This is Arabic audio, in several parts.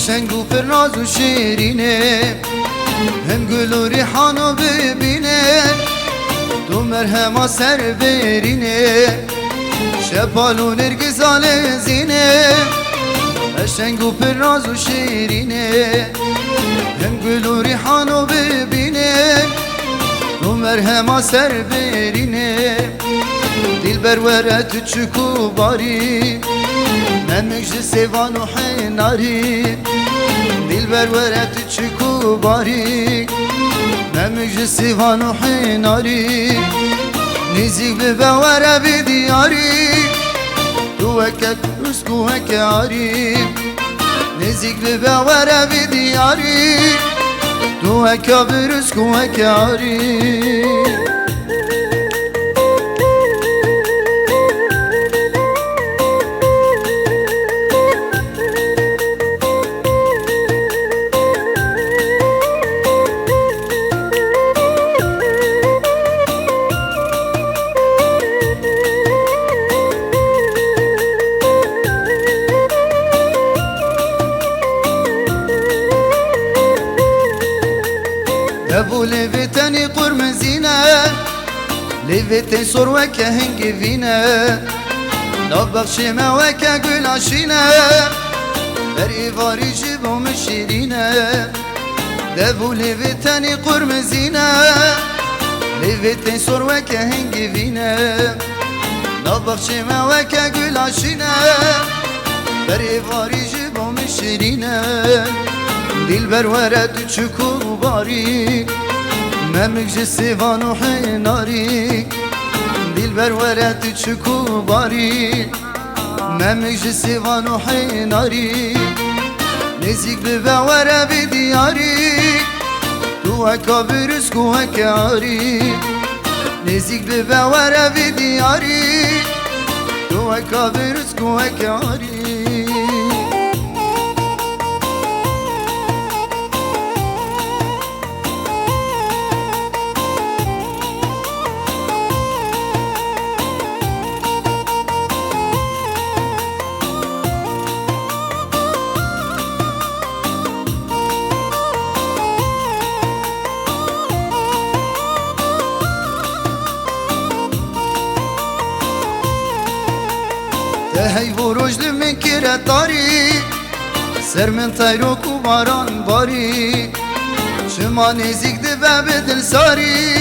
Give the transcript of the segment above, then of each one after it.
قشنگ و فرناز و شیرینه هم گل و ریحانو ببینه تو مرهما سر برینه شپال و نرگزال زینه قشنگ و فرناز و شیرینه هم گل و ریحانو ببینه تو مرهما سر برینه دل برورت چکو باری نمکش سیوان و حیناری دل برورت چکو باری نمکش سیوان و حیناری نزیک به بوره بی دیاری تو وکت رسکو وکاری نزیک به بوره بی دیاری تو وکت رسکو وکاری ابو لفتني قرمزينه لفتي صور وكا هنجي فينا نبخش ما وكا قول عشينا بري فاري جيبو مشيرينا ابو لفتني قرمزينه لفتي صور وكا هنجي فينا نبخش ما وكا قول عشينا بري فاري جيبو مشيرينا دل برورت چکو باری ممکش سیوان و حیناری دل برورت چکو باری ممکش سیوان و حیناری نزیک به بوره بی دیاری تو اکا برسکو اکاری نزیک به بوره بی دیاری تو اکا برسکو اکاری هی وروج من کره تاری سر من تایروک و باران باری شما نزیک ده و به دل ساری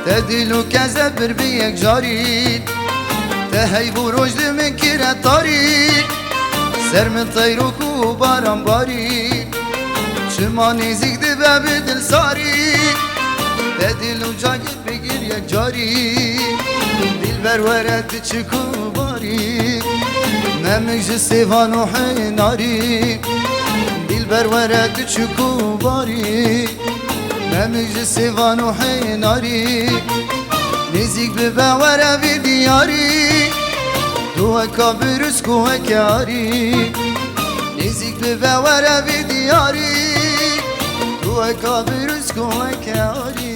ته دلو کزه بر بی یک جاری ته هی وروج من کره تاری سر من تایروک و باران باری شما نزیک ده و به دل ساری ته دلو جاگت بگیر یک جاری دل برورت چکو باری نمکش سیوان و حیناری دل برورت چکو باری نمکش سیوان و حیناری نزیک به بوره بی دیاری تو اکا برسکو اکاری نزیک به بوره بی دیاری تو اکا برسکو اکاری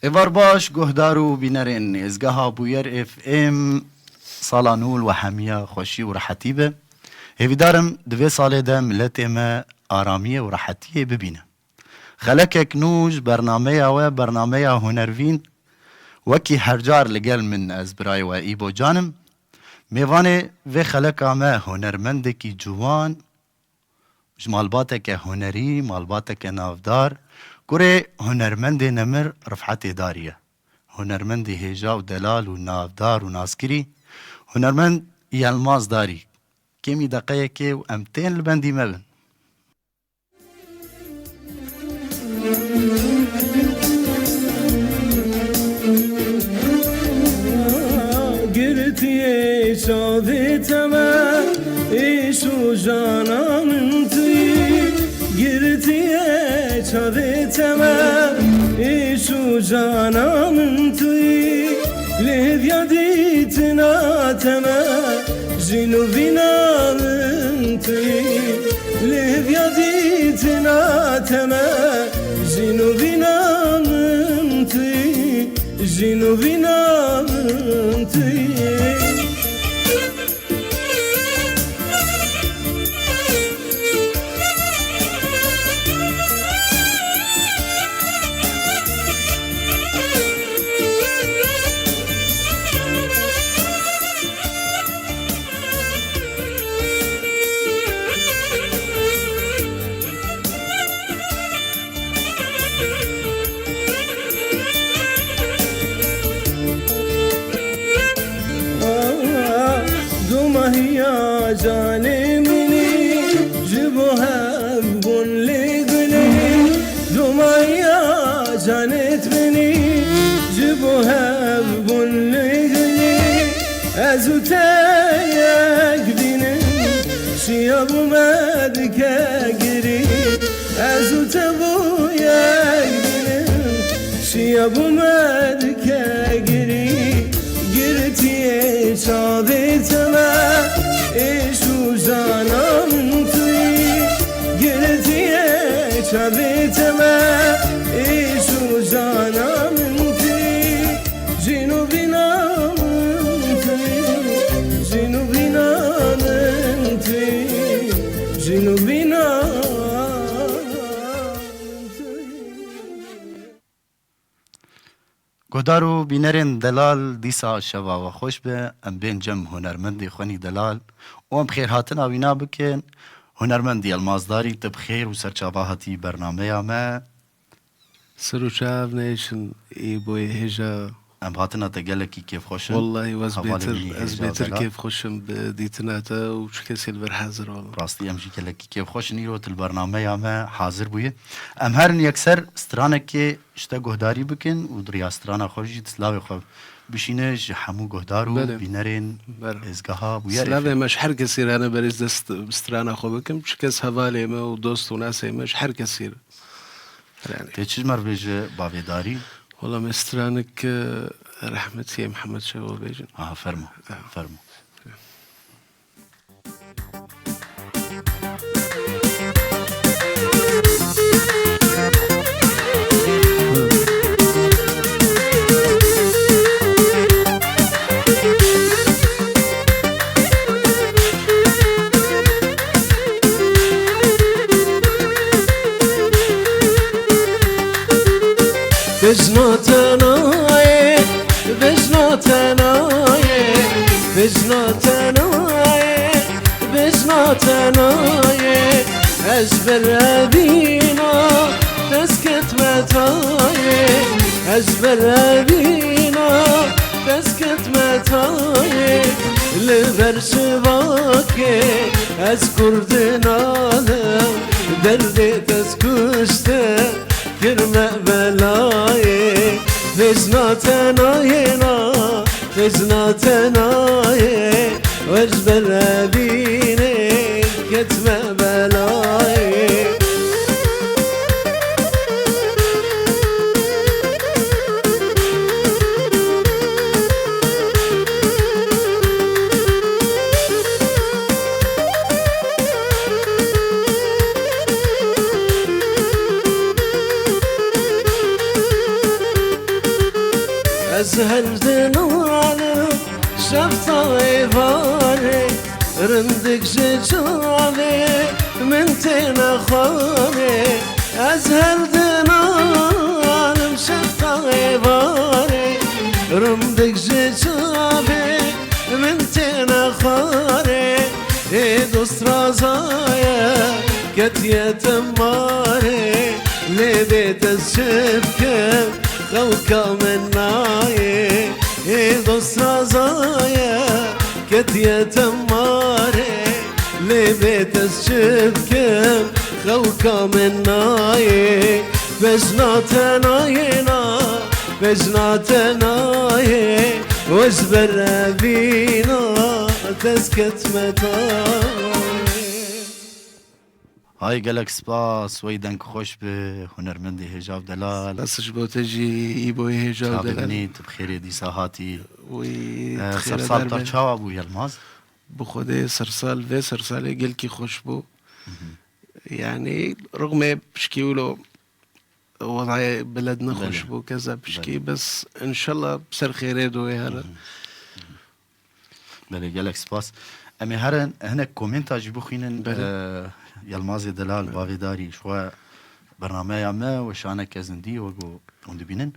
ایوار باش گهدارو بینرین ازگاه بویر اف ام سالانول و همیه خوشی و راحتی به هیویدارم دوی ساله ده ملت ما آرامیه و راحتیه ببینه خلک نوج برنامه و برنامه هنروین وکی هرجار لگل من از برای و ایبو جانم میوانه و خلک ما هنرمنده کی جوان مالباته که هنری مالباته که نافدار گره هنرمند نمر رفعت داریه هنرمند هجا و دلال و نافدار و ناسکری هنرمند یلماز داری کمی دقیقه که و امتین لبندی مبن گرتیه شاده تمام ایشو جانم توی گرتیه شاده تمام ایشو جانم توی لهد یادیت ناتمام جنو بینام توی لهد یادیت ناتمام جنو بینام توی جنو بینام توی جاني مني جبوها بون لقلي دمية جانت مني جبوها بون لقلي أزوتايا قبيني شياب مادكا قريب أزوتابويا قبيني شياب مادكا قريب قرتي شاذتما إيشو جانم توي قرتي شاذتما إيشو جانم توي جنوبنا من توي جنوبنا من توي جنوبنا گهدارو بینرین دلال دیسا شوا و خوش به ام بین جم هنرمندی خونی دلال و ام خیر هاتن آوینا بکن هنرمندی المازداری تب خیر و سرچاواهاتی برنامه ما سرو شاف نيشن اي بوي هجا ام هاتنا تقلكي كيف خوشن والله واز حوالي بيتر مني از هجا بيتر دلال. كيف خوشم بديتناتا وش كسيل برحازر والله راستي ام جي كلكي كيف خوشن يروت البرنامه ما حاضر بويه ام هرن يكسر سترانك اشتا گهداری بکن و دریا سترانا خوشی تسلاوی خو بشینه همو گهدارو بله. بینرین بله. ازگاها بویر سلامي مش حر كثير انا بريز دست مسترانا خوبكم مش كس هوالي ما ودوست وناس مش حر كثير يعني تی چیز مر بیجه باویداری والله مسترانك رحمتي يا محمد شو بيجن فرمو فرمو بجناتناي بجناتناي بجناتناي بجناتناي أجبر أبينا تسكت متاي أجبر أبينا تسكت متاي لبرشباكي أذكر دنالا دردي تسكشته كرمة بلاي فزناتناينا فزناتناي واجبر أبيني كتمة بلاي أزهر دنالي شفطاي فاري رندك جيجاني من تينا خاني أزهر دنالي شفطاي فاري رندك جيجاني من تينا خاني دوست رازايا كتية تماري لبيت الشبكة خوكا من ناي دوست رازايا كتية تماري لبيت الشبكة خوكا من ناي بجناتناينا بجناتناي واجبر أبينا تسكت متاي هاي گلک سپاس وی دنگ خوش به هنرمندی هجاب دلال بسش بو تجي اي بوي هجا شاب ودلال بنيت بخير ديسا هاتي وي سرسال برچاوا بو يلماز بخوده سرسال في سرسالي قلكي خوش بو يعني رغم بشكيولو وضع بلدنا خوش بو كذا بشكي بس ان شاء الله بسر خير دوي هلا بله گلک سپاس امی هرن هنک کومنتا جبو خینن یلماز دلال باویداری شو برنامه ما و شانه کزندی و گو اون دبینن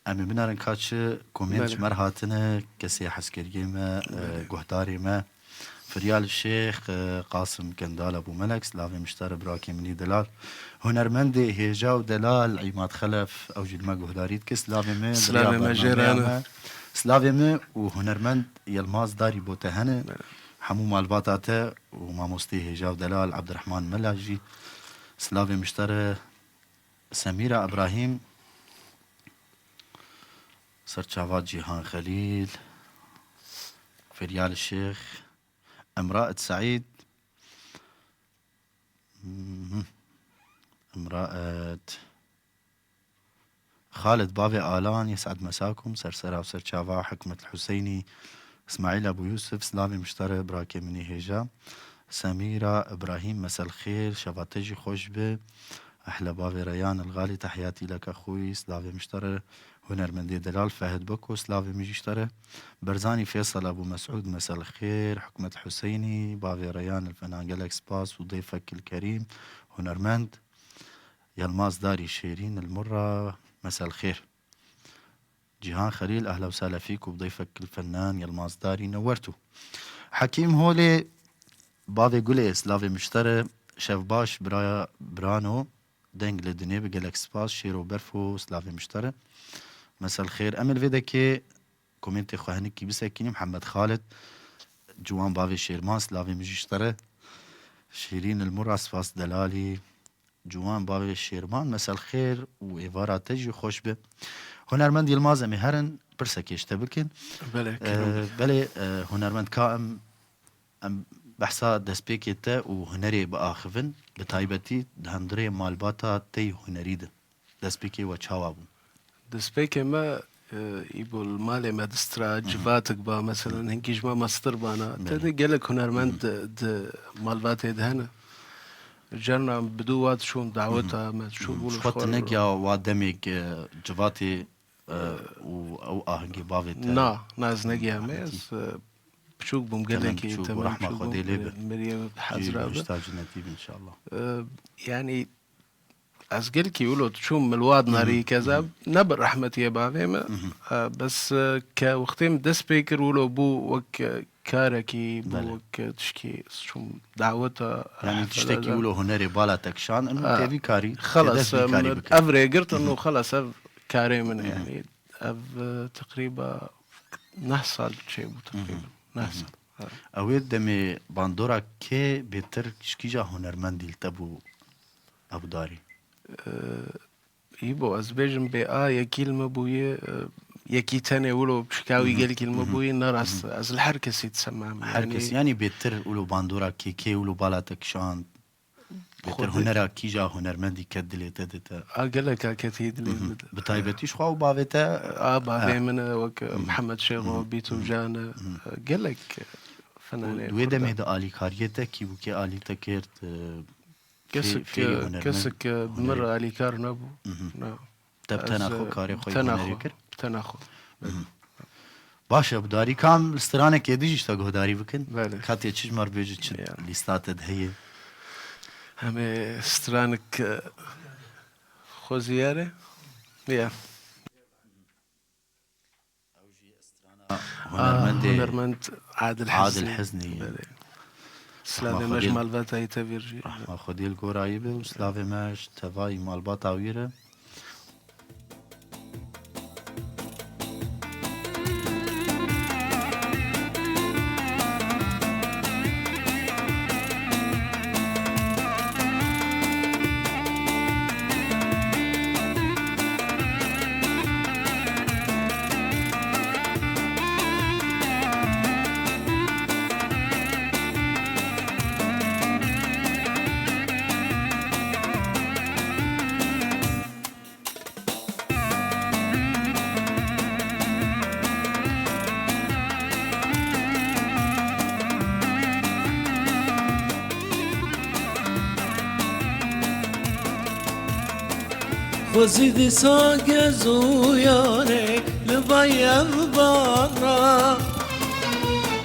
امی بنارن کاچ کومنت بله. مرهاتنه کسی حسکرگی ما گهداری ما فريال الشيخ قاسم كندال ابو ملك سلافي مشتر براكي مني دلال هنرمندي هيجا ودلال عماد خلف او جد ما جهداريت كس سلافي ما سلافي ما جيرانا سلافي ما وهنرمند يلماز داري بوتهنه حمو مالباتاته وماموستي هجاو دلال عبد الرحمن ملاجي سلافي مشترى سميرة إبراهيم سرچاوات جيهان خليل فريال الشيخ امرأة سعيد امرأة خالد بابي آلان يسعد مساكم سرسرة وسرچاوا حكمة الحسيني اسماعيل ابو يوسف سلامي مشترى براكي مني هيجا سميرة ابراهيم مساء الخير شباتجي خوش به احلى بابي ريان الغالي تحياتي لك اخوي سلافي مشترى هنرمندي دلال فهد بكو سلافي مشترى برزاني فيصل ابو مسعود مساء الخير حكمة الحسيني بابي ريان الفنان جالكس باس وضيفك الكريم هنرمند يلماس داري شيرين المرة مساء الخير جيهان خليل اهلا وسهلا فيك وبضيفك الفنان يلماس داري نورتو حكيم هولي بابي قولي سلافي مشترى شيف باش برانو دنگ لدنيا بجالكس باس شيرو برفو سلافي مشترى مساء الخير امل فيدكي كومنتي خوهنكي بسكيني محمد خالد جوان بابي شيرمان سلافي مشترى شيرين المرة سفاس دلالي جوان بابي شيرمان مساء الخير وإيفارا تجي خوش به هنرمند يلماز امي هرن برسك يشتبكن بلي هنرمند كائم ام بحثا دسبيكيتا وهنري بآخفن بتايبتي دهندري مالباتا تي هنريده دسبيكي وچاوابو دسبيكي ما يبو المالي مدسترا جباتك با مثلا هنكيش ما مستر بانا تدي قالك هنرمند مالباتي دهنا جرنا بدوات شون دعوتها ما شو بقولوا شوت نجيا وادميك جباتي او اهنجي بافيت ناز نجيا ميز بشوك بمقلكي ورحمة خدي ليبه مريم حزرابة بيشتاج نتيب ان شاء الله يعني أسجلك يقولوا شو ملواد ناري كذا نبر رحمة يا بابي بس كوقتين دسبيكر يقولوا بو وك كاركي بو وك تشكي شو دعوتها يعني تشتكي يقولوا هنري بالا تكشان انه تبي كاري خلص افري قلت انه خلص كاري من يعني تقريبا نحصل شيء تقريبا نحصل اويد دمي باندورا كي بيتر شكيجا هنرمندي التبو ابو داري يبو ازبيجن بي يا كلمة بويا يكي تاني ولو بشكاوي قال كلمة بويا نراس از الحركة يتسمى حركس يعني بيتر ولو باندورا كي ولو بالاتك شان بيتر هنرا كيجا هنرمندي كدلي تدتا قال لك كتيد لي بتايبتي شخوا بافيتا بافي من وك محمد شيخو بيتو جانا قال لك فنان ويدا ميدا الي كاريتا كي بوكي الي تكيرت كسك بمر علي كار نبو تب تناخو كاري خوي تناخو باشا بداري كام استرانه كيديش اشتاقو داري بكن بله خاطي تشج مر بيجي ليستات هي هم استرانك خو زياره يا هنرمند عادل حزني سلافي ماش مالباتا يتفيرجي رحمة خدي القرايبة وسلافي ماش تفاي مالباتا ويرة خزيدي ساق زوياني لبيض بانا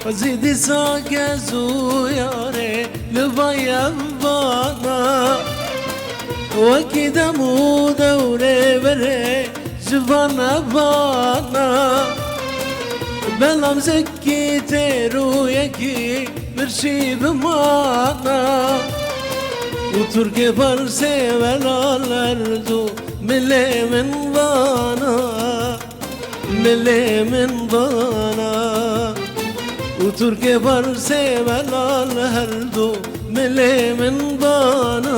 خزيدي ساق زوياني لبيض بانا وكذا مو دوري بري جبانا بانا بلام زكي تيرو يكي برشي بمانا وتركي فرسي ولالردو ملي من ضانا ملي من ضانا وتركي برسي بلال هردو ملي من بانا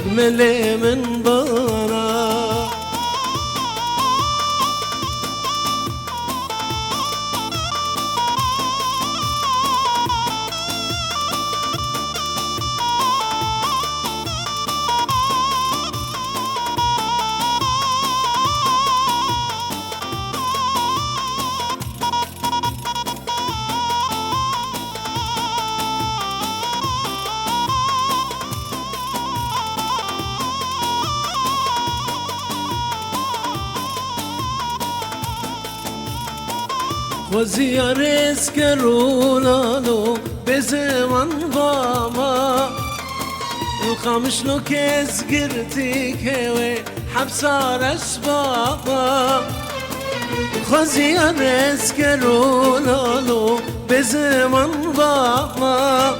ملي من بانا وزيارس كرولانو بزمن ضاما الخامش لو كيس قرتي كوي حبسار أسبابا وزيارس كرولانو بزمن ضاما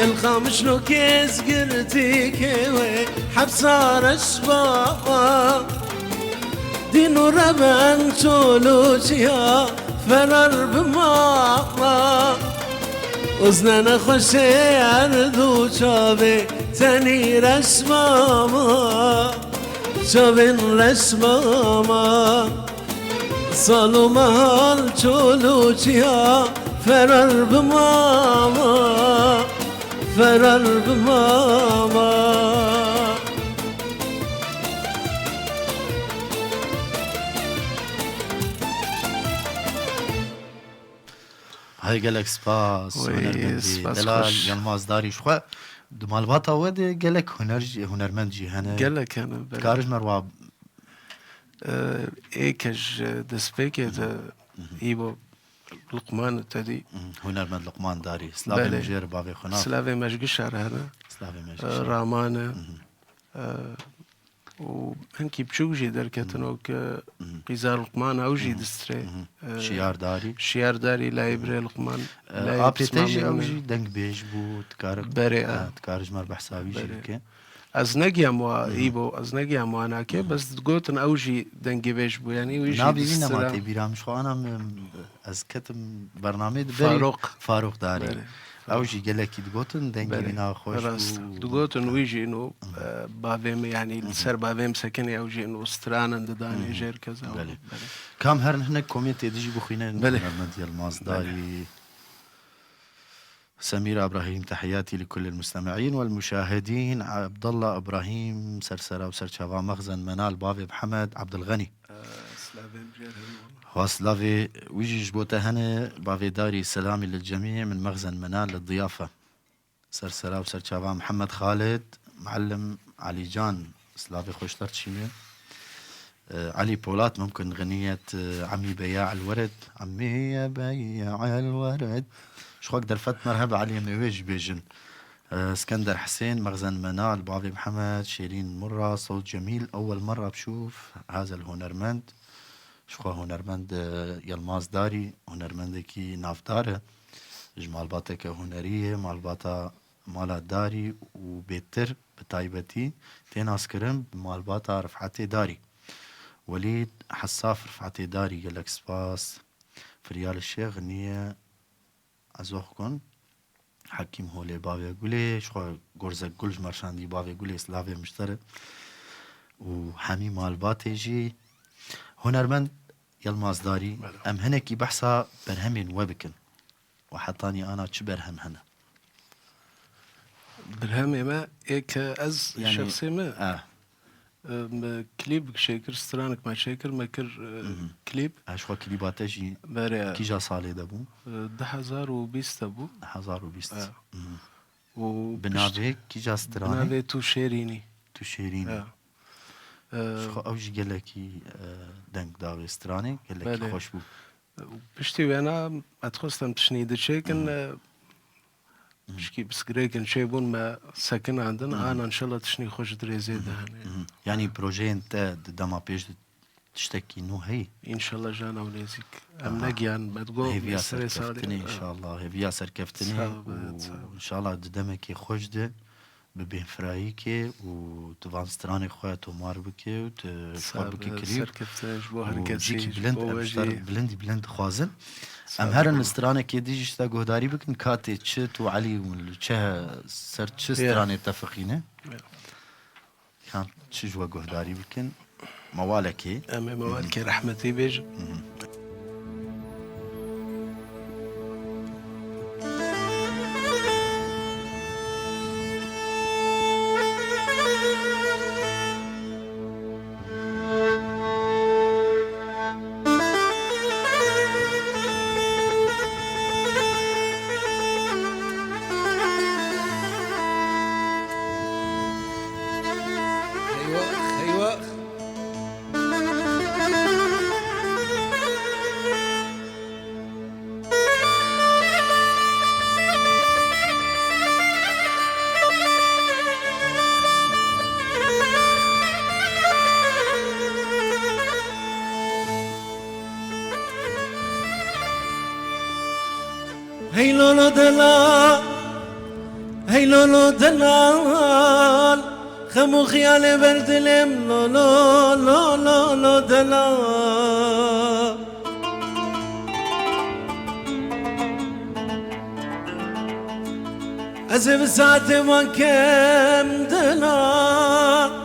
الخامش لو كيس قرتي كوي حبسار أسبابا دينو ربان تولوتيا فرار بماما وزنانا خوشي عردو چاوه تني رسماما چاوين رسماما سالو محال چولوچيا فرار بماما فرار بماما هاي قالك سباس سباس دلال خوش. يلماز داري شخوا دمال باتا ودي قالك هنرمند جيهانا قالك أنا كارج مروا إيكج دسبيكي إيبو لقمان تدي هنرمند لقمان داري سلافي بله. مجير بابي خناف سلافي مشقشار هذا سلافي مجير رامانة وهنكي بشوجي دركتنوك قيزار لقمان أوجي دستري شيار داري شيار داري لايبري لقمان ابريتيجي اوجي دنگ بيج بو تكارك بري تكارج مر بحسابي جيركي از نگیم و ایبو از نگیم و انا که بس گوتن اوجی دنگی بیش بو یعنی ویجی نابي بينا ما تبيرام شو انا از كتم برنامج فاروق داري بله. اوجي قالك تقوتن دنگي بينا خوش راست دگوتن ویجی انو باویم یعنی سر باویم سکنی اوجی انو استرانن ددانی جير كذا بله. كام هرن هنا كوميتي ديجي بخينا بله. ديال المصداري سميرة إبراهيم تحياتي لكل المستمعين والمشاهدين عبد الله إبراهيم سرسرة وسرشافا مخزن منال بافي محمد عبد الغني واسلافي ويجي جبوتا هنا بافي داري سلامي للجميع من مخزن منال للضيافة سرسرة وسرشافا محمد خالد معلم علي جان سلافي خوشترت شيمي علي بولات ممكن غنية عمي بياع الورد عمي يا بياع الورد شو اقدر فت مرحبا علي ميويج بيجن اسكندر حسين مخزن منال بابي محمد شيرين مرة صوت جميل اول مرة بشوف هذا الهنرمند شو هنرمند يلماز داري هنرمندكي نافداره جمال باتك هنرية مال باتا مالات داري وبيتر بتايبتي تيناس كرم مال باتا رفعتي داري وليد حساف رفعتي داري قالك سباس فريال الشيخ غنية ازوخكن حكيم هولي بافي قولي شو غرزك قلج مرشاندي بافي قولي سلافي مشترك وحمي مال باتيجي هنرمند يلماز داري ام هنكي بحثا برهمين وبكن وحطاني انا تش برهم هنا برهمي ما ايك از يعني شخصي ما كليب شاكر سترانك ما شاكر ما كر كليب اشخوا كليباتجي بري كيجا صالي دبو 1020 ابو 1020 و بنافيك كيجا ستراني بنافي تو شيريني تشيريني شخو اوجي قالكي دنك داغي ستراني قالكي خوش بو بشتي وانا اتخصتم تشنيد شيكن مشكي بس قريكن شيبون ما ساكن عندنا انا ان شاء الله تشني خوش دريزي دهني يعني بروجي انت دما بيش تشتكي انه هي ان شاء الله جانا ونيزك ام نجيان ما تقول هي بيا سركفتني ان شاء الله هي بيا سركفتني وان شاء الله دمك خوش ده ببین فرایی که و توان سترانی خواهد تو مار بکه و کار بکه کلیو سرکفتش با و هرکسی جیکی بلند ابشتر بلند خوازن ام هرن استرانه که دیجش تا گهداری بکن کاتی چه تو علی و چه سر چه استرانه اتفقینه كان تشجوا قهداري بكن موالكي أمي موالكي رحمتي بيج هی لولو دلال هی لولو دلال خمو خیال بردلم لولو لولو دلال از بساعت ما کم دلال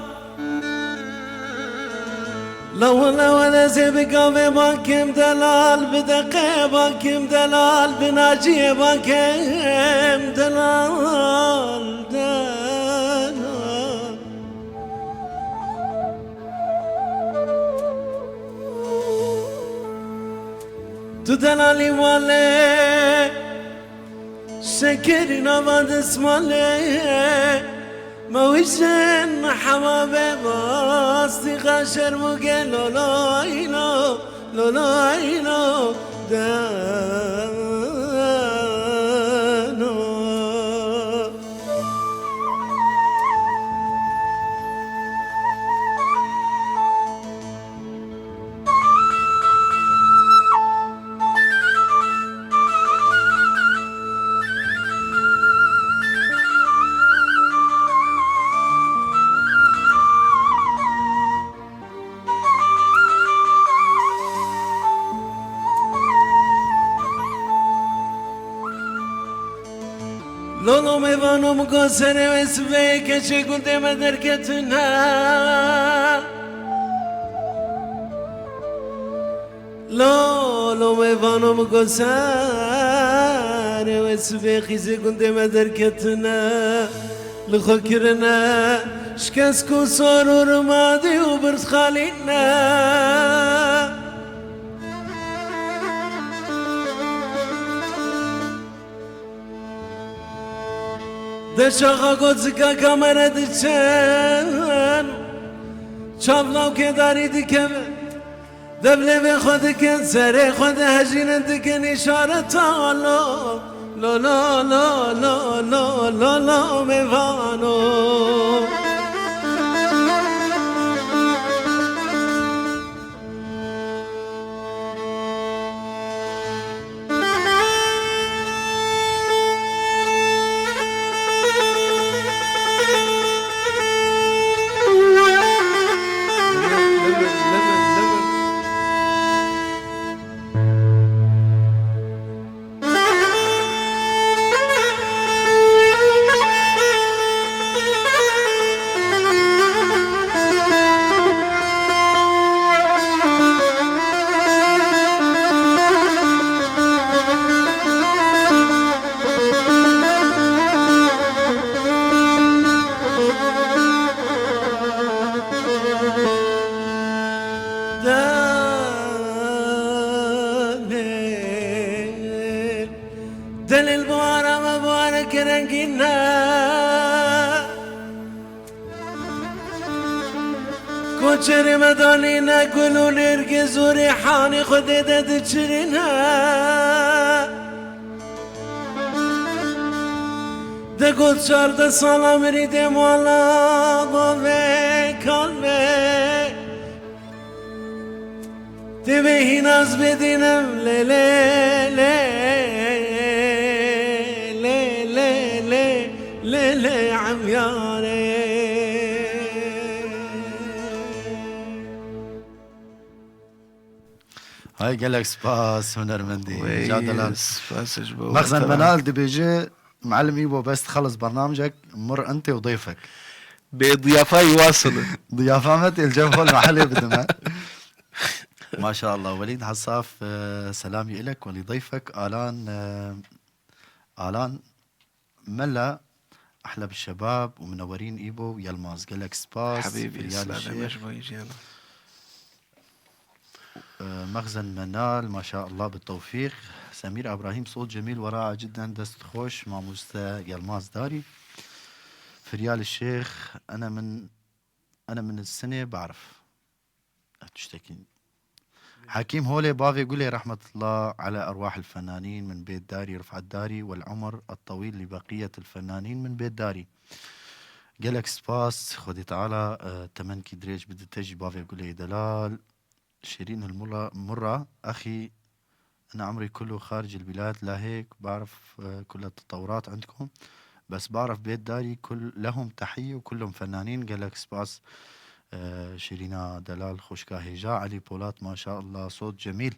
لو زبقى باكم دلال بدقي باكم دلال بناجي باكم دلال دلال تو دلالي والي شكرنا بعد اسمالي موشن حبابه باستی خشر مگه لولایلو لولایلو دانو لولو میوانو مگذره وسوی که چه گنده مدرکتنا لولو میوانو مگذره وسوی خیزه گنده مدرکتنا لخو کرنا شکست کو سرور مادی و برد خالینا دشاقا گوزکا کامره دیچن چابلاو که داری دیکن دبله به خود کن سر خود هجین دیکن اشارت آلو لو لو لو لو لو لو لو میوانو دل البوارة مبارك رنقنا كوچر مدانينا قلو نرقز وريحاني خديدة دچرنا ده قد شارد سلام ريدم والا ضوي كالمي تبهي ناز بدينم ليلي ليلي اللي عمياني هاي قالك سباس هنرمندي جادلان سباس جبو مخزن منال دي بيجي معلم يبو بس تخلص برنامجك مر انت وضيفك بضيافة يواصل ضيافات الجو المحلي بدنا ما شاء الله. وليد حصاف سلامي إلك ولضيفك آلان ملا أحلى بالشباب ومنورين إيبو ويلماز قالك سباس حبيبي ريال الشيخ مخزن منال ما شاء الله بالتوفيق. سمير إبراهيم صوت جميل ورائع جدا دست خوش مع موسى يلماز داري. فريال الشيخ أنا من السنة بعرف تشتكي. حكيم هولي بافي قولي رحمة الله على أرواح الفنانين من بيت داري رفعت داري والعمر الطويل لبقية الفنانين من بيت داري. قالك سباس خدي تعالى تمن كدريج بدي تجي بافي قولي دلال شيرين مرة أخي أنا عمري كله خارج البلاد لا هيك بعرف كل التطورات عندكم بس بعرف بيت داري لهم تحية وكلهم فنانين. قالك سباس شيرينا دلال خوشكا هيجا. علي بولات ما شاء الله صوت جميل.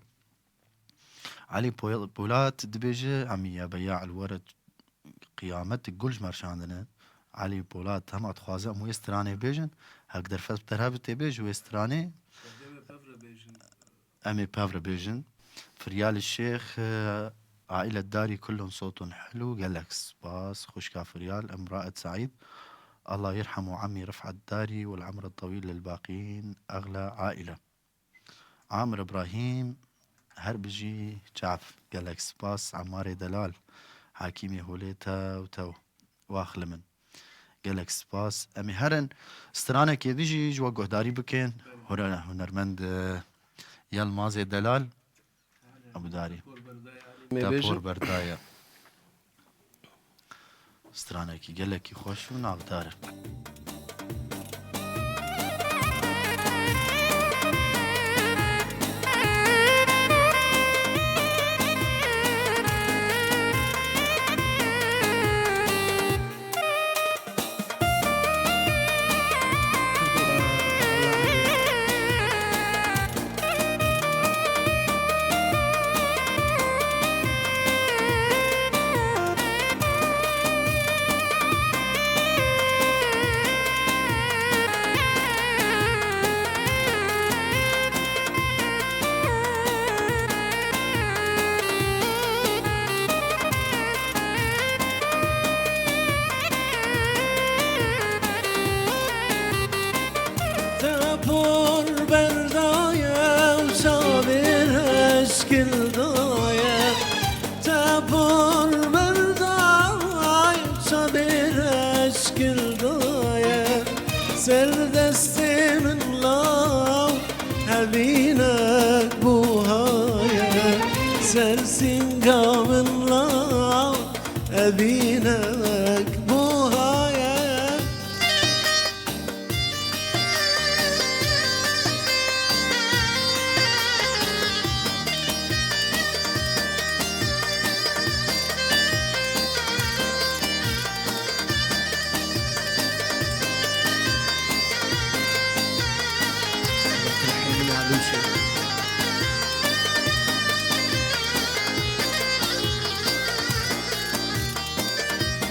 علي بولات دبيجي عمية بياع الورد قيامتك قلج مرشاندنا. علي بولات هم اتخوازه مو يستراني بيجن هقدر فاز بترهبتي بيج ويستراني امي بافر بيجن. فريال الشيخ عائلة داري كلهم صوتهم حلو. قالك سباس خوشكا فريال امرأة سعيد الله يرحمه عمي رفعت داري والعمر الطويل للباقيين أغلى عائلة. عامر إبراهيم هربجي جعف قالك سباس عماري دلال حاكيمي هوليتا وتو واخلمن. قالك سباس أمي هرن استرانة كيديجي جوا قهداري بكين هنرمند يلمازي دلال أبو داري تابور بردايا استرانكي قالك يخوش وناغدارك.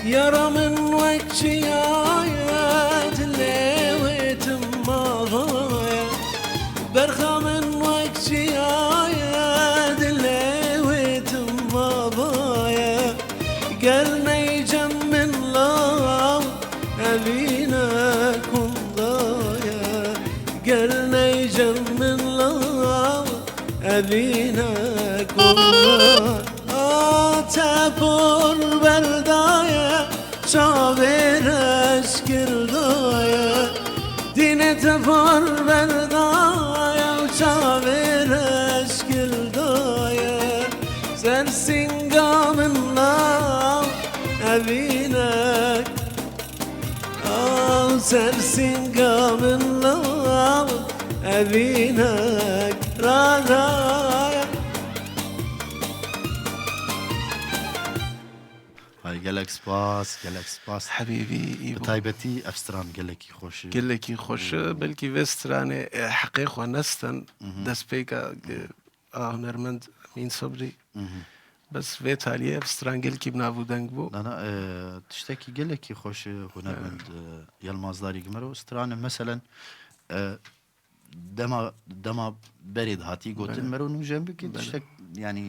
يرى من وجهي آيات اللي ويتم ضايع برخى من وجهي آيات اللي ويتم ضايع قلنا يجمن الله أبينا كن ضايع قلنا يجمن الله أبينا كن ضايع تابور بردايا شابر اشكل ضايا دينة تابور بردايا وشابر اشكل ضايا سرسين قام النار أبينك سرسين قام النار أبينك راضايا. gelek spas, gelek spas. حبيبي إيبو بتایبەتی ئەفستران gelekî خۆش. gelekî xweş e, belkî vê stranê heqê xwe nestin destpêka hunermend Emîn Sebrî bes vê taliyê ev stran gelekî bi navûdeng bû. Nana tiştekî gelekî xweş hunermend Yılmazdarî gimero stranê meselen dema berê hatî gotin mero nûjen bikî tiştek yani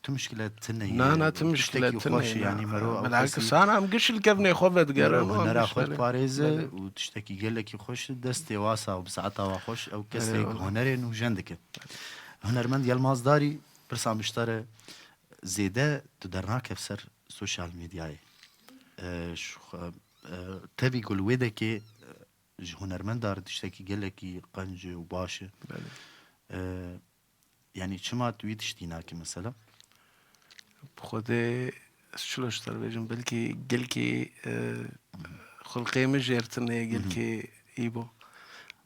tu müşkilet tune نا tu müşkiletin yani mero بالعكس أنا am gişil kevnê xwe vedgerim هنرا خود پارێزە و tiştekî gelekî xweş destê wasa û bi saeta wa xweş ew kesek hunerê nûjen dike. Hunermend Yılmazdarî pirsa miştere zêde tu dernakev ser sosyal medyayê. Tevî gul wê dekê ji hunermendar tiştekî gelekî qenc û baş e. Yani çima tu wî tiştî nakî mesela? خودê ez çilo ji te dibêjim belkî gelkî xulqê min jêrtinê gelkî îbû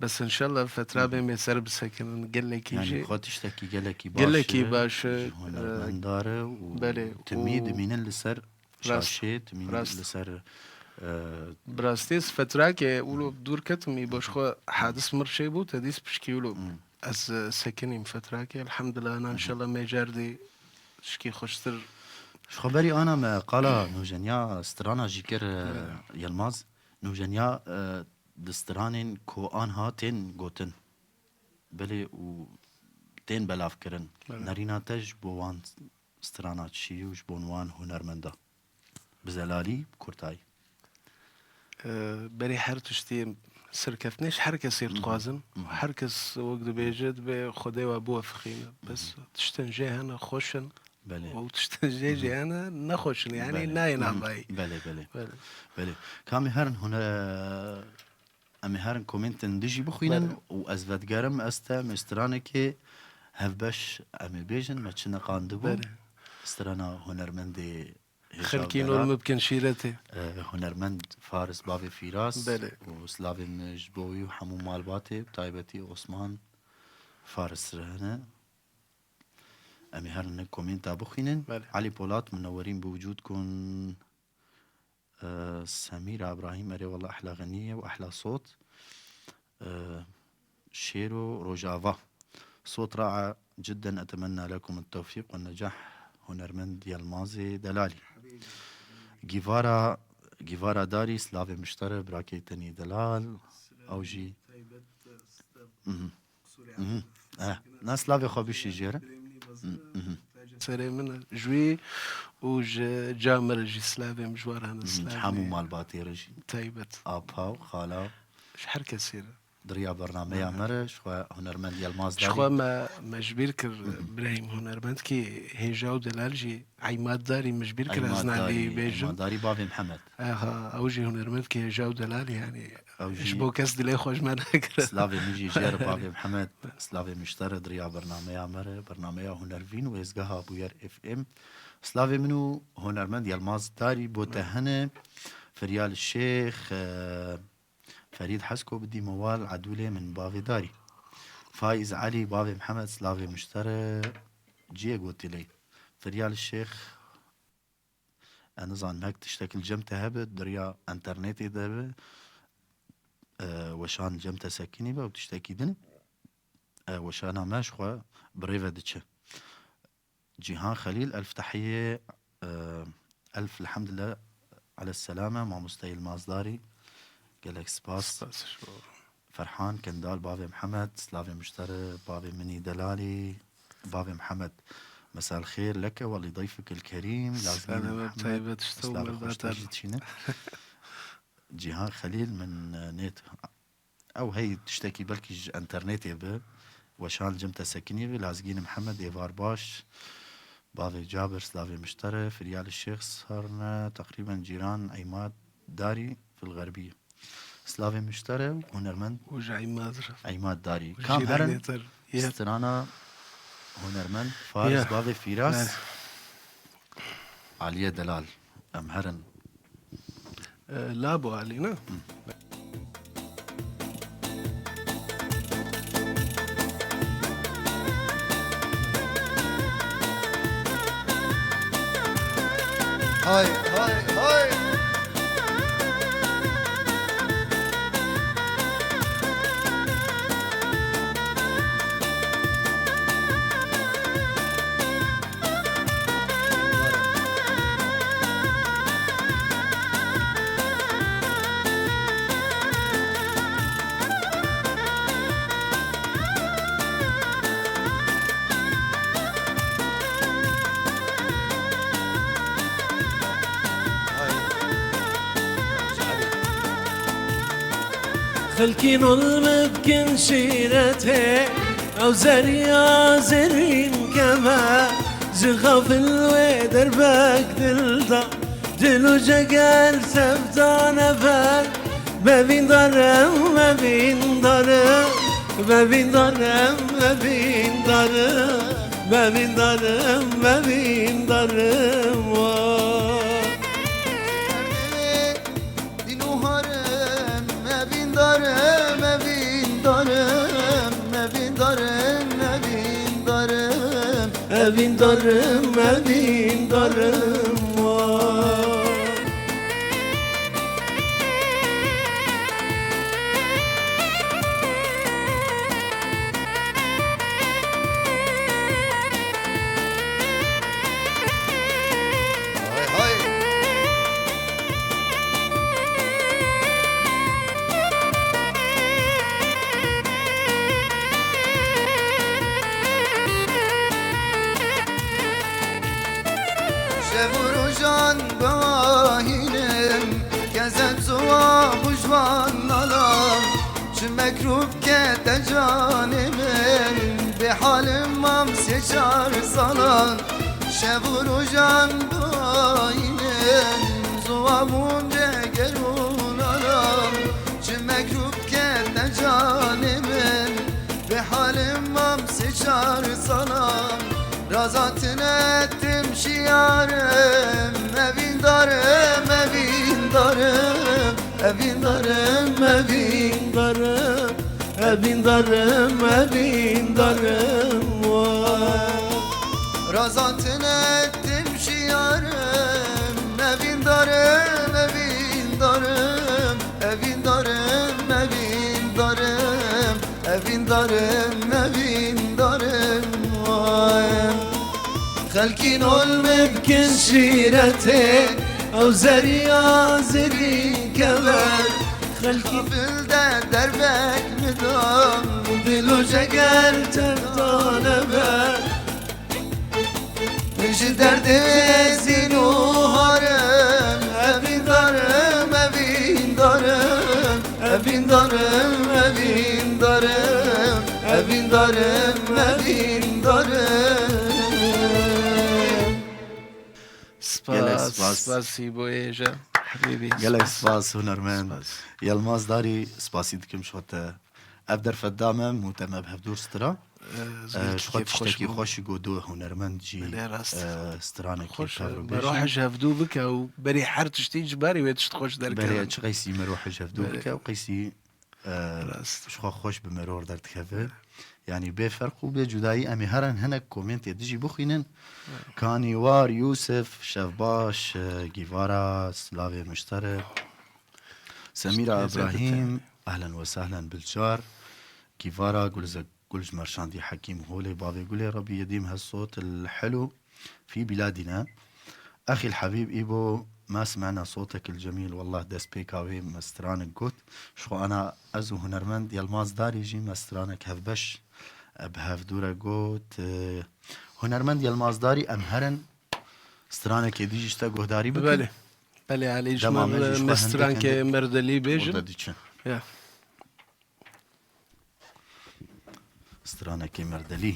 bes inşallah fetra bê me ser bisekinin gelekî Yani jî xwe tiştekî gelekî gelekî baş baş e, e, ji hunermendar e û belê, timî û dimînin li ser rast, şaşê, timînin rast. li ser bi rastî ez fetrakê wilo dûr ketim îbû ji xwe hadis mir çê bû te dîst pişkî wilo ez sekinîm fetrakê elhamdülillah ana inşallah me cerdî tişkî xweştir ji xeberî ana me qala nûjeniya strana jî kir Yılmaz nûjeniya di stranên ku anha tên gotin belê û tên belav kirin nerîna te ji bo wan strana çî û ji bo wan hunermenda bi zelalî kurtayî. berê her tiştî serkeftinêş her kesê dixwazin her kes wek dibêje dibe xwedê we biwefixîne bes tiştên jê hene xweşin Belê. û tiştên jê jî hene nexweşin yani nayên havayî. Belê belê Belê. belê. Kamî herin huner em ê herin komêntên dijî bixwînin û ez vedgerim ez te me stranekê hevbeş em ê bêjin me çi neqandibû Belê. strana hunermendê Xelkîn ol mibkin şîretê. hunermend Faris bavê Fîras Belê. û slavê min ji bo wî û hemû malbatê bi taybetî Osman Faris re hene em ê herin komênta bixwînin. Belê. Elî Polat منورîn bi wicûd kun سميرة إبراهيم أري والله أحلى غنية وأحلى صوت شيرو روجافا صوت رائع جدا أتمنى لكم التوفيق والنجاح هنرمند يلمازي دلالي جيفارا داري سلافي مشتري براكي تاني دلال أوجي ناس سلافي خبيشي جيرة serê min jwî û ji camir jî slavê mijwar hene حمو مالباتي رجي taybet آباو خالا ji her kesê re. دريا برنامج مرة شو هنرمند يلماز ji xwe me ji bîr kir birahîm hunermend kî hêja û delal jî eymad darî min ji bîr kir ez navê bêjim داري بابي محمد aha ew jî hunermend kî hêja û delal yani Ew jî- ji bo kes dilê xwe ji me nekirin. سلافي ميجي جير بابي محمد سلافي مشترى دريا برنامج مرة برنامج هنرفين ويزقها بوير اف ام سلافي منو هنرمند يلماز داري بوتهنه فريال الشيخ فريد حسكو بدي موال عدولة من بافي داري فايز علي بافي محمد سلافي مشترى جيه قلت لي فريال الشيخ أنا ظن هيك تشتكل جمتة هبت دريا انترنتي دبه وشان جمتة سكيني بقى وتشتكي دني وشانا ماشخوا بريفا دتشا جيهان خليل ألف تحية ألف الحمد لله على السلامة مع مستوى المازداري قالك سباس فرحان كندال بابي محمد سلافي مشترى بابي مني دلالي بابي محمد مساء الخير لك ولضيفك الكريم لازم سلامة طيبة تشتو مرباتر. جيهان خليل من نت او هي تشتكي بلكي انترنت به وشان جمتة سكني لازقين محمد ايفار باش بابي جابر سلافي مشترى في ريال الشيخ صارنا تقريبا جيران ايماد داري في الغربية سلافي مشترى وهنرمند وجع عماد ايماد داري كام هرن استرانا هنرمند فارس بابي فيراس عليا دلال ام هرن لا بو علينا هاي هاي هاي خلكين المبكن شيرته او زريا زرين كما زغف الويدر باك دلدا دلو جقال سبتا نفر ما بين ضرم ما بين ضرم ما بين ضرم ما بين ضرم ما بين ضرم ما بين ضرم دینو هارم مبین دارم مبین دارم مبین دارم مبین دارم مبین دارم مبین دارم های های شبور جان باهینم کزت زوا بجوان نالام چه مکروب که تجانمن به حال مام سچار سالان شبور جان باهینم زوا مونده گرون نالام چه مکروب که تجانمن به حال مام سچار سالان رازاتنا تمشي يارم مبين دارم مبين دارم مبين دارم مبین دارم مبین دارم مبین دارم رازاتنا تمشي يارم مبين دارم مبين دارم مبين دارم مبين دارم مبين دارم مبين دارم خلكين المبكن شيرته او زريا زري كمان خلكي فلده دربك مدام دلو جگر تردانه مش درد زينو هارم ابين دارم ابين دارم ابين دارم ابين دارم ابين دارم ابين دارم سپاسی بو ایجا حبیبی گلک سپاس هنرمند یلماز داری سپاسی دکم شوته اف در فدامه موتمه به دور سترا شخوت تشتکی خوشی گودو هنرمند جی سترانه کی خوش کارو بروح جهفدو بك او بري حرتش تيجي باري ويتش تخش در برای الكلام چه قیسی مروح جفدو بکه و قیسی راست. شخوا خوش به مرور در تکفه يعني بي فرق وبي جدائي امي هرن هنك كومنت يدجي بخينن كانيوار يوسف شفباش جيفارا سلافي مشترك سميرة ابراهيم اهلا وسهلا بالجار جيفارا قلج مرشاندي حكيم هولي بابي قولي ربي يديم هالصوت الحلو في بلادنا اخي الحبيب ايبو ما سمعنا صوتك الجميل والله دس بيكاوي مسترانك قوت شو انا ازو هنرمند يلماز داري جي مسترانك هفبش بهاف دورا قوت هنرمند يلماز داري امهرن سترانك يديجي شتا قهداري بكن بله بله علي جمال مستران که مردلی بیجن یا سترانك مردلي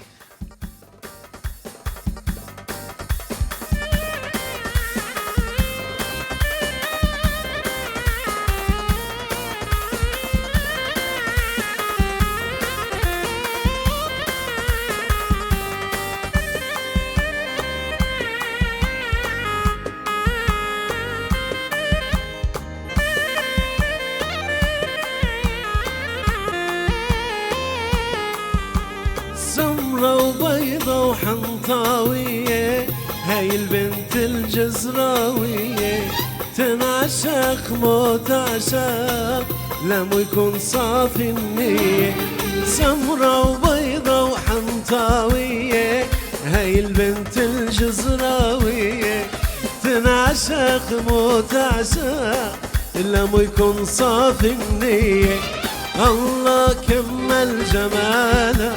سمرة وبيضة وحنطاوية هاي البنت الجزراوية تنعشق موت عشاق لما يكون صافي النية سمرة وبيضة وحنطاوية هاي البنت الجزراوية تنعشق موت عشاق لما يكون صافي النية الله كمل جمالها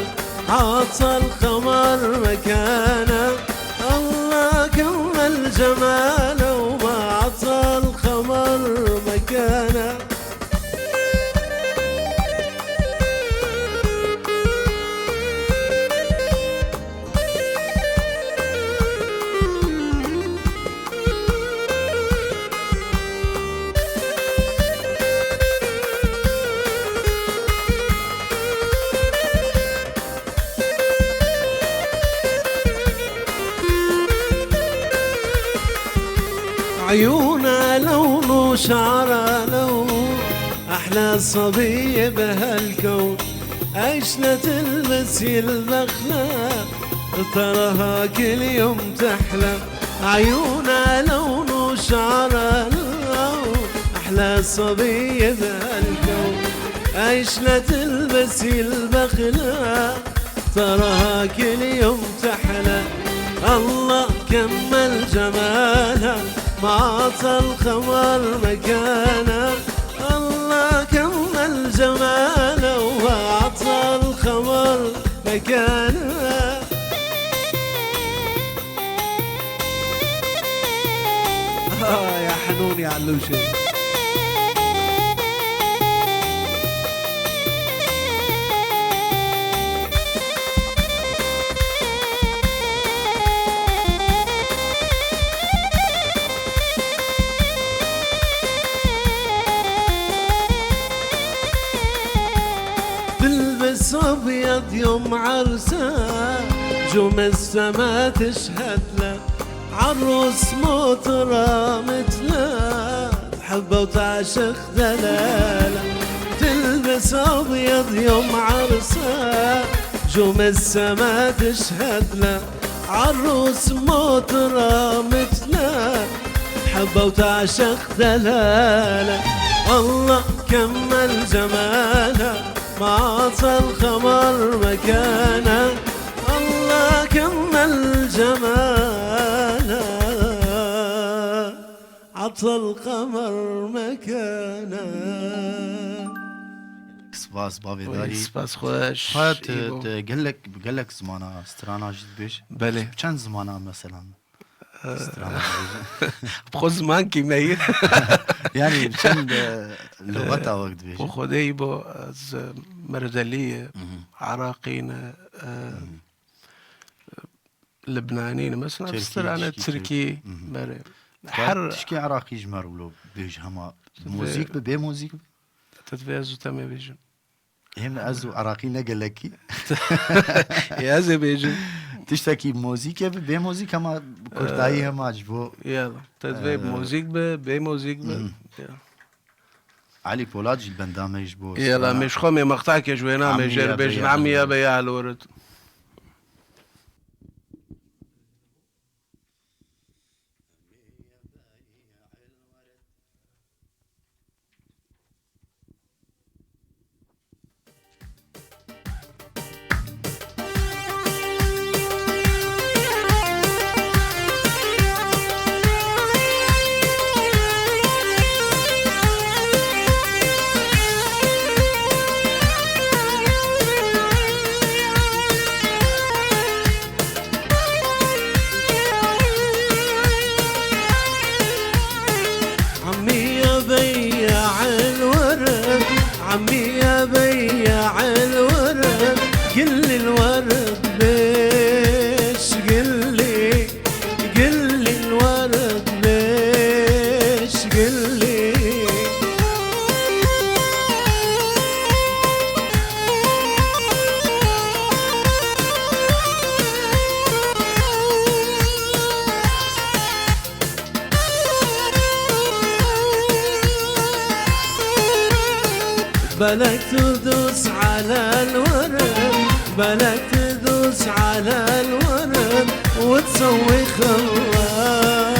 عطى القمر مكانه الله كمل جماله وما عطى القمر مكانه عيونها لون وشعرها لون أحلى صبية بهالكون عيشنا تلبس البخلة تراها كل يوم تحلى عيونها لون وشعرها لون أحلى صبية بهالكون عيشنا تلبس البخلة تراها كل يوم تحلى الله كمل جمالها ما عطى القمر مكانه الله كمل جماله وعطى القمر مكانه يا حنون يا علوشة تلبس ابيض يوم عرسها جم السما تشهد له عروس موترة مثلها تحبه وتعشق دلالة تلبس ابيض يوم عرسها جم السما تشهد له عروس موترة مثلها تحبه وتعشق دلالة الله كمل جمالها ما عطى القمر مكانه الله كمل جمالها عطى القمر مكانه سپاس باوی سپاس خوش هات قال لك زمانه استرانا جد بيش بله چند زمانه مثلا استرانا بخود زمان کیمیایی يعني چند لغتها وقت بيش وخدي بو از مردلية عراقينا لبنانيين مثلا استرانا تركي بله حر تشكي عراقي جمر ولو بيج هما موزيك ببي موزيك تتفيزو تمي بيجن هم ازو عراقي نقل لكي يا زي بيجن تشتكي موزيك ببي موزيك هما كرتاي هما عجبو يلا تتفي بموزيك ببي موزيك علي بولاد البندامه يجبو يلا مش خمي مقطعك يا جوينا مجر بيجن عمي يا بيا الورد عمي يا بياع الورد قل لي الورد ليش قل لي الورد ليش قل لي بلك تدوس على الورد بلك تدوس على الورد وتسوي خلا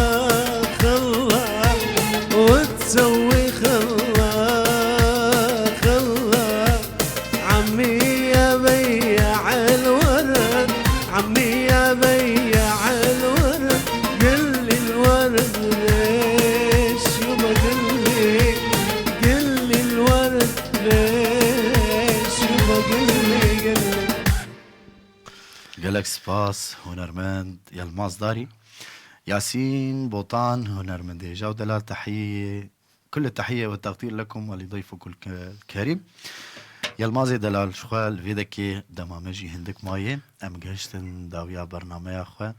خلا وتسوي خلا خلا عمي يا بياع الورد عمي يا بياع الورد قل لي الورد ليش يما قل لي الورد ليش يما قل لي قالك سباس هنرمند يا المصدري ياسين بوطان هنرمند جو دلال تحية كل التحية والتقدير لكم ولضيفكم الكريم يا المازي دلال شخوال فيدكي دمامجي هندك مايه ام گشتن داویا برنامه خو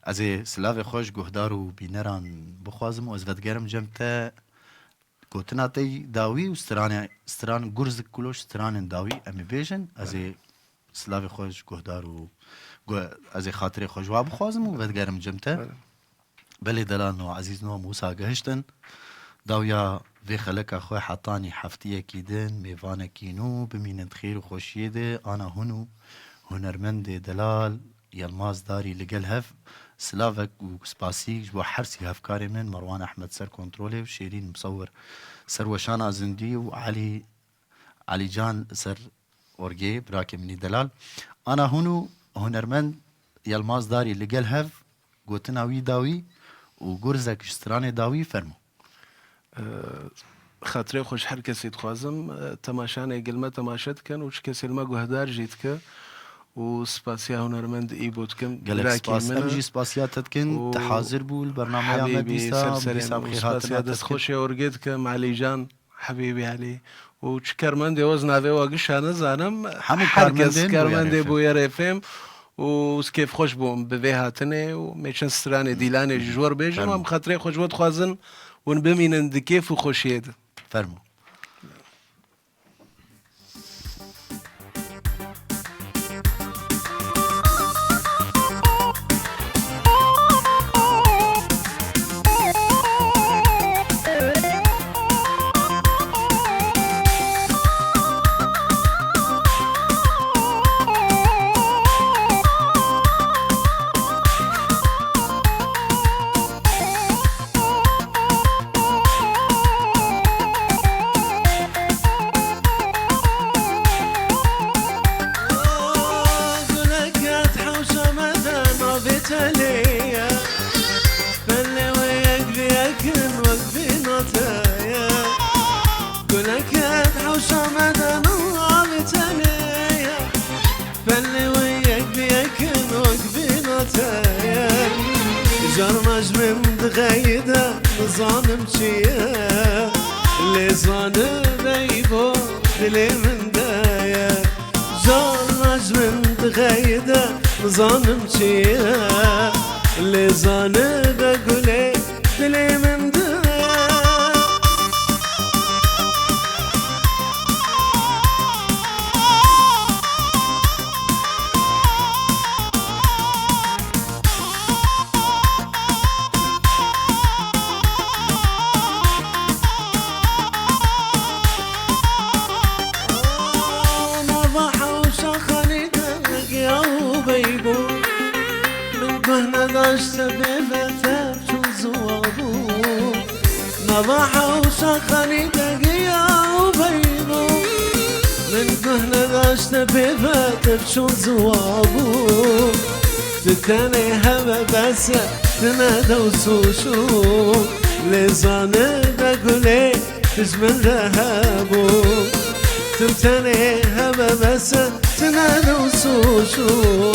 از سلاو خوش گهدارو بینران بخوازم و از ودگرم جمتا گوتنا تی داوی و ستران گرز کلوش ستران داوی امی بیجن از سلاو خوش گهدارو از خاطر خوش و بخوازم و ودگرم جمتا بلی دلال نو عزیز نو موسا گشتن داویا في خلق أخوي حطاني حفتية كيدن ميفانا كينو بمينند خير وخوشيدة أنا هنو هنرمند دلال يلماز داري لقل هف سلافك وسباسيك جوا حرسي هفكاري من مروان أحمد سر كنترولي وشيرين مصور سر وشانا زندي وعلي جان سر أورجي براكي مني دلال أنا هنو هنرمند يلماز داري لقل هف قوتنا وي داوي وقرزك اشتراني داوي فرمو خاطري خوش هر کسی تخوازم تماشانه گلمه تماشت کن و چه کسی ما گهدار جیت که و سپاسیا هنرمند ای بود کن قالك سباس امجي سباسيات كن تحاضر بو البرنامج يا حبيبي مديسا سپاسیا دست خوشی ورگید که معلی جان حبیبی علی و چه کرمنده وزن به واقعش نزانم هر کس کرمنده بو یر فهم و سکیف خوش بوم به هاتنه و میشن ستران دیلان جوار بیجم هم خاطری خوش بود خوازن ون بمینند كيف وخوشيد فرمو جرمج من دغيده نظام مشيه لسان بيبو دلي من دايا جرمج من دغيده نظام مشيه لسان بقولي دلي من دايا داشت بفتر چون زوابو نضاحة وشخني دقيا وبيضو من كهنة داشت بفتر چون زوابو تتاني هوا بس تنادى وسوشو لزانه بقولي تجمل رهابو تمتاني هوا بس تنادى وسوشو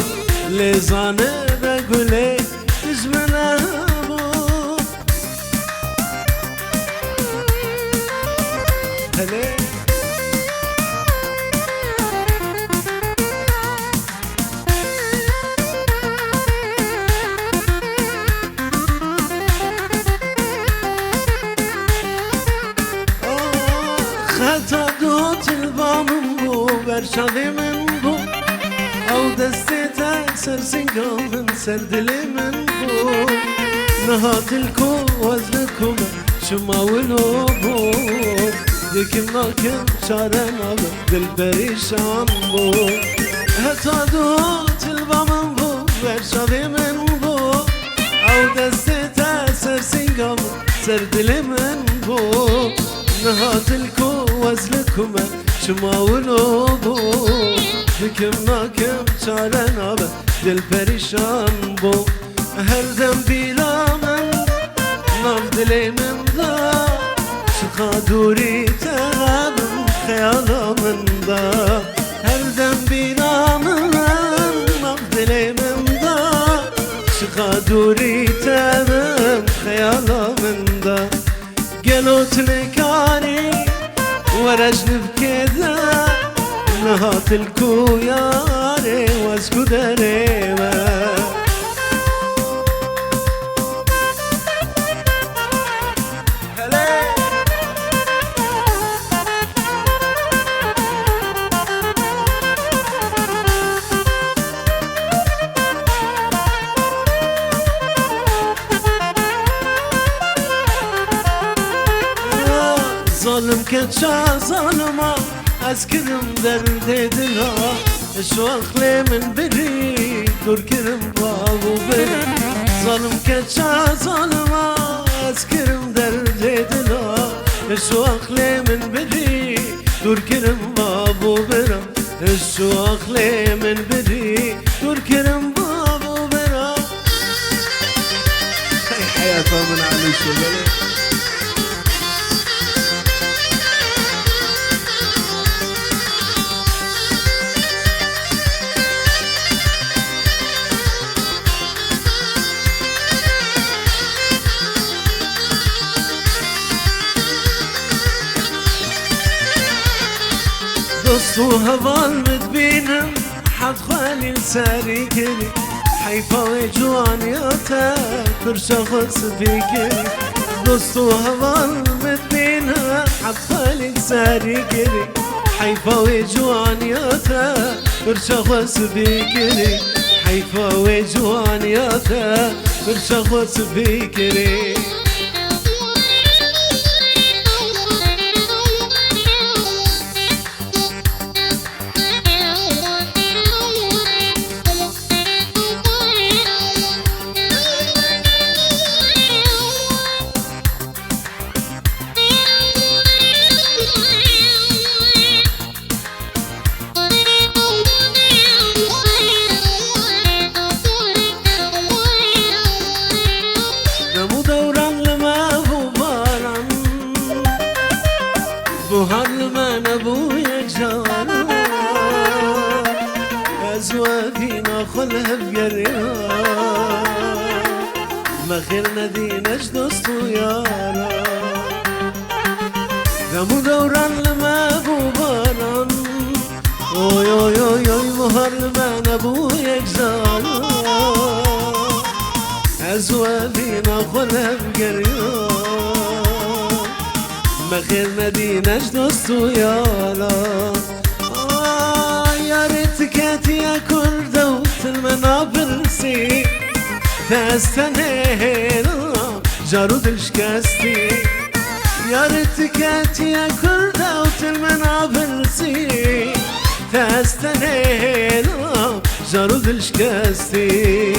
لزانه بقولي تجمل أبو هلي خطا دوت البام بو برشادي من بو او دستي تكسر سنقل من سردلي من بو نهات الكو وزنكم شما ولوبو ديكم ناكم شارنا دل بريشان بو هتا دوت البامن بو برشادي من بو سردلي من بو نهات الكوز لكم شما ولوبو بكم ناكم چارنا به دل پریشان بو هر دم بیلا من ناف دلی من دا چقا دوری تغابم خیالا من دا هر دم بیلا من ناف دلی من دا چقا دوری تغابم خیالا من دا قلوت مكاني ورجل بكذا نهات الكوياري واسكو دريما ظالم كتشا ظالما أذكرم درد دلا شو أخلي من بري دور كرم بابو بري ظالم كتشا ظالما أذكرم درد دلا شو أخلي من بري دور كرم بابو بري شو أخلي من بري دور كرم بابو بري هاي حياته من على الشغل دوستو هوال متبينم حد خالي لساري كلي حيفا وجوانياتا كرشا خلص فيكلي دوستو هوال متبينم حد خالي لساري كلي حيفا وجوانياتا كرشا خلص فيكلي حيفا وجوانياتا كرشا خلص فيكلي بوهر لمن ابويا جانا ازوادينا خلها بقريها ما خير نديناش دوستو يارا دمو دوران لما ابو باران اوي اوي اوي اوي بوهر لمن ابويا جانا ازوادينا خلها بقريها ما خير مدينة دوستو يالا يا ريتك يا كردة وقت المنابر سي تستنين جارود الشكاستي يا ريتك يا كردة وقت المنابر سي تستنين جارود الشكاستي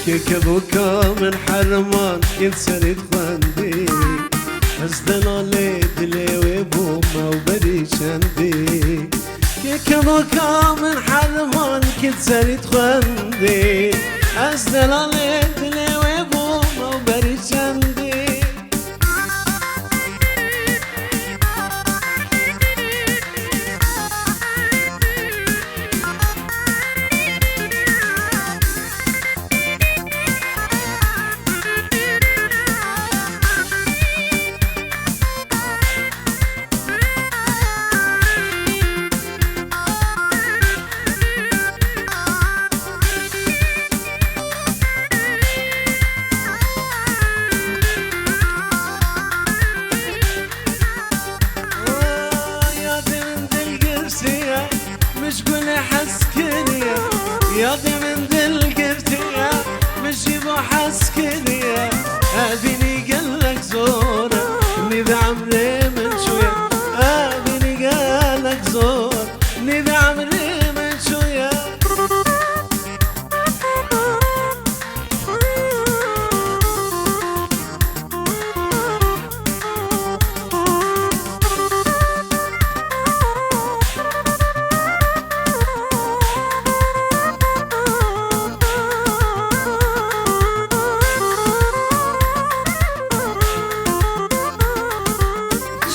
كيك بوكا من حرمان ينسرد خندي أزدنا ليدلي وبوما وبريشاندي كيكا من حرمان كنت زريت خندي أزدنا ليدلي وبوما وبريشاندي مش قولي حسكنيا يا دي من دل قرتيا مش يبو حسكنيا ابيني قالك زورة اني بعمري من شوية ابيني قالك زورة اني بعمري من شوية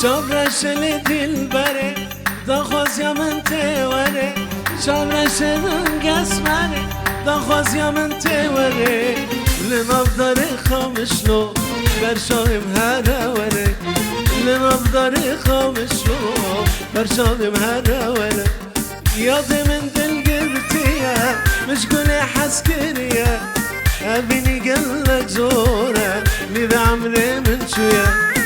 شابرش دل بره دخواز یا من تیوره شابرش قسمره دخواز یا من تیوره لنبدار خامشلو برشایم هر وره لنبدار خامشلو برشایم هر وره یاد من دل گرتیه مشغول حس کریه ابینی گلک زوره میده عمره من شویه